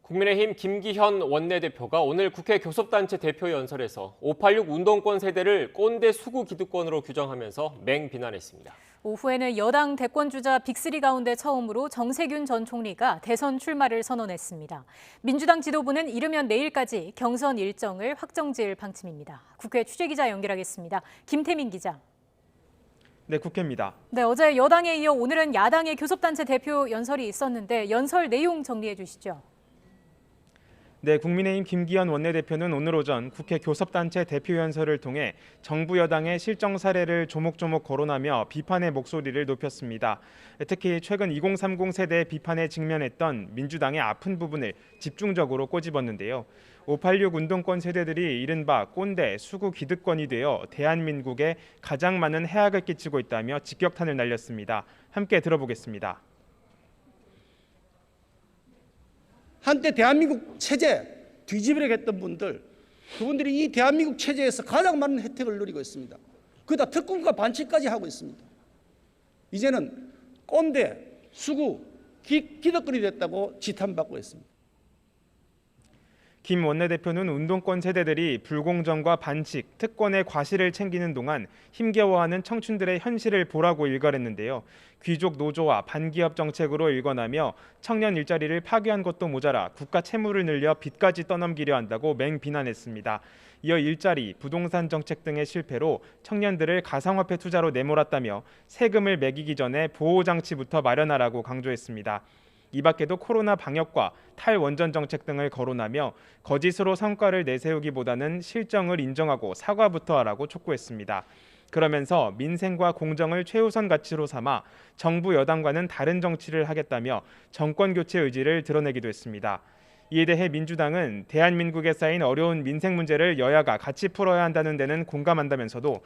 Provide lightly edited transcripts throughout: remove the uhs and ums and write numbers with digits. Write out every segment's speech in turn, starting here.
국민의힘 김기현 원내대표가 오늘 국회 교섭단체 대표 연설에서 586 운동권 세대를 꼰대 수구 기득권으로 규정하면서 맹비난했습니다. 오후에는 여당 대권주자 빅3 가운데 처음으로 정세균 전 총리가 대선 출마를 선언했습니다. 민주당 지도부는 이르면 내일까지 경선 일정을 확정지을 방침입니다. 국회 취재기자 연결하겠습니다. 김태민 기자. 네, 국회입니다. 네, 어제 여당에 이어 오늘은 야당의 교섭단체 대표 연설이 있었는데 연설 내용 정리해 주시죠. 네, 국민의힘 김기현 원내대표는 오늘 오전 국회 교섭단체 대표 연설을 통해 정부 여당의 실정 사례를 조목조목 거론하며 비판의 목소리를 높였습니다. 특히 최근 2030 세대의 비판에 직면했던 민주당의 아픈 부분을 집중적으로 꼬집었는데요. 586 운동권 세대들이 이른바 꼰대, 수구 기득권이 되어 대한민국에 가장 많은 해악을 끼치고 있다며 직격탄을 날렸습니다. 함께 들어보겠습니다. 한때 대한민국 체제 뒤집으려고 했던 분들, 그분들이 이 대한민국 체제에서 가장 많은 혜택을 누리고 있습니다. 그다 특권과 반칙까지 하고 있습니다. 이제는 꼰대, 수구, 기득권이 됐다고 지탄받고 있습니다. 김 원내대표는 운동권 세대들이 불공정과 반칙, 특권의 과실을 챙기는 동안 힘겨워하는 청춘들의 현실을 보라고 일갈했는데요. 귀족 노조와 반기업 정책으로 일관하며 청년 일자리를 파괴한 것도 모자라 국가 채무를 늘려 빚까지 떠넘기려 한다고 맹비난했습니다. 이어 일자리, 부동산 정책 등의 실패로 청년들을 가상화폐 투자로 내몰았다며 세금을 매기기 전에 보호장치부터 마련하라고 강조했습니다. 이 밖에도 코로나 방역과 탈원전 정책 등을 거론하며 거짓으로 성과를 내세우기보다는 실정을 인정하고 사과부터 하라고 촉구했습니다. 그러면서 민생과 공정을 최우선 가치로 삼아 정부 여당과는 다른 정치를 하겠다며 정권 교체 의지를 드러내기도 했습니다. 이에 대해 민주당은 대한민국에 쌓인 어려운 민생 문제를 여야가 같이 풀어야 한다는 데는 공감한다면서도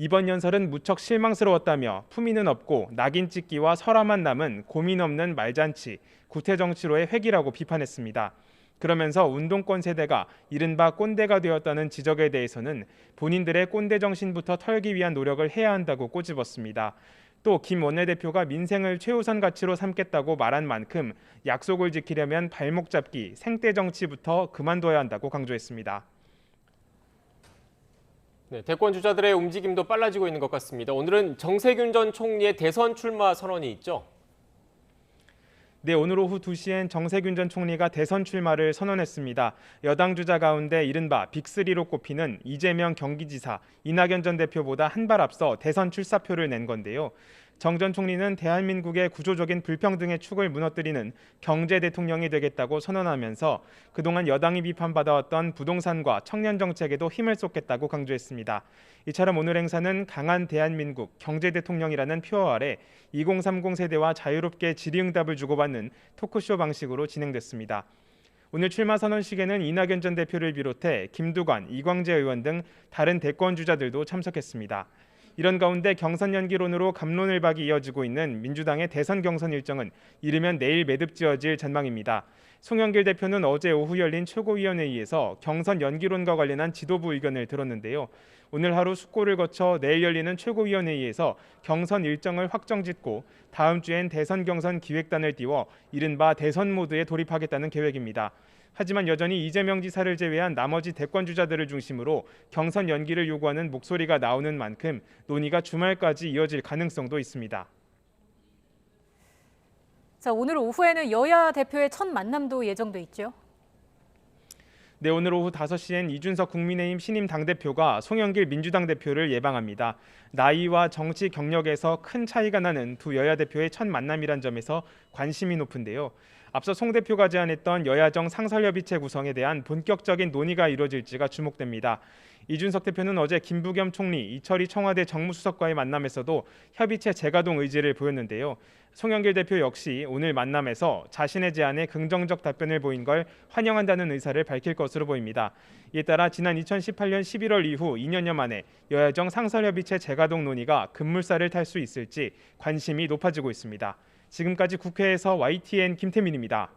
이번 연설은 무척 실망스러웠다며 품위는 없고 낙인 찍기와 설화만 남은 고민 없는 말잔치, 구태정치로의 회기라고 비판했습니다. 그러면서 운동권 세대가 이른바 꼰대가 되었다는 지적에 대해서는 본인들의 꼰대 정신부터 털기 위한 노력을 해야 한다고 꼬집었습니다. 또 김 원내대표가 민생을 최우선 가치로 삼겠다고 말한 만큼 약속을 지키려면 발목 잡기, 생떼 정치부터 그만둬야 한다고 강조했습니다. 네, 대권 주자들의 움직임도 빨라지고 있는 것 같습니다. 오늘은 정세균 전 총리의 대선 출마 선언이 있죠? 네, 오늘 오후 2시엔 정세균 전 총리가 대선 출마를 선언했습니다. 여당 주자 가운데 이른바 빅3로 꼽히는 이재명 경기지사, 이낙연 전 대표보다 한 발 앞서 대선 출사표를 낸 건데요. 정 전 총리는 대한민국의 구조적인 불평등의 축을 무너뜨리는 경제 대통령이 되겠다고 선언하면서 그동안 여당이 비판받아왔던 부동산과 청년 정책에도 힘을 쏟겠다고 강조했습니다. 이처럼 오늘 행사는 강한 대한민국 경제 대통령이라는 표어 아래 2030 세대와 자유롭게 질의응답을 주고받는 토크쇼 방식으로 진행됐습니다. 오늘 출마 선언식에는 이낙연 전 대표를 비롯해 김두관, 이광재 의원 등 다른 대권 주자들도 참석했습니다. 이런 가운데 경선 연기론으로 갑론을박이 이어지고 있는 민주당의 대선 경선 일정은 이르면 내일 매듭지어질 전망입니다. 송영길 대표는 어제 오후 열린 최고위원회의에서 경선 연기론과 관련한 지도부 의견을 들었는데요. 오늘 하루 숙고를 거쳐 내일 열리는 최고위원회의에서 경선 일정을 확정짓고 다음 주엔 대선 경선 기획단을 띄워 이른바 대선 모드에 돌입하겠다는 계획입니다. 하지만 여전히 이재명 지사를 제외한 나머지 대권 주자들을 중심으로 경선 연기를 요구하는 목소리가 나오는 만큼 논의가 주말까지 이어질 가능성도 있습니다. 자, 오늘 오후에는 여야 대표의 첫 만남도 예정돼 있죠? 네, 오늘 오후 5시엔 이준석 국민의힘 신임 당대표가 송영길 민주당 대표를 예방합니다. 나이와 정치 경력에서 큰 차이가 나는 두 여야 대표의 첫 만남이란 점에서 관심이 높은데요. 앞서 송 대표가 제안했던 여야정 상설협의체 구성에 대한 본격적인 논의가 이루어질지가 주목됩니다. 이준석 대표는 어제 김부겸 총리, 이철희 청와대 정무수석과의 만남에서도 협의체 재가동 의지를 보였는데요. 송영길 대표 역시 오늘 만남에서 자신의 제안에 긍정적 답변을 보인 걸 환영한다는 의사를 밝힐 것으로 보입니다. 이에 따라 지난 2018년 11월 이후 2년여 만에 여야정 상설협의체 재가동 논의가 급물살을 탈 수 있을지 관심이 높아지고 있습니다. 지금까지 국회에서 YTN 김태민입니다.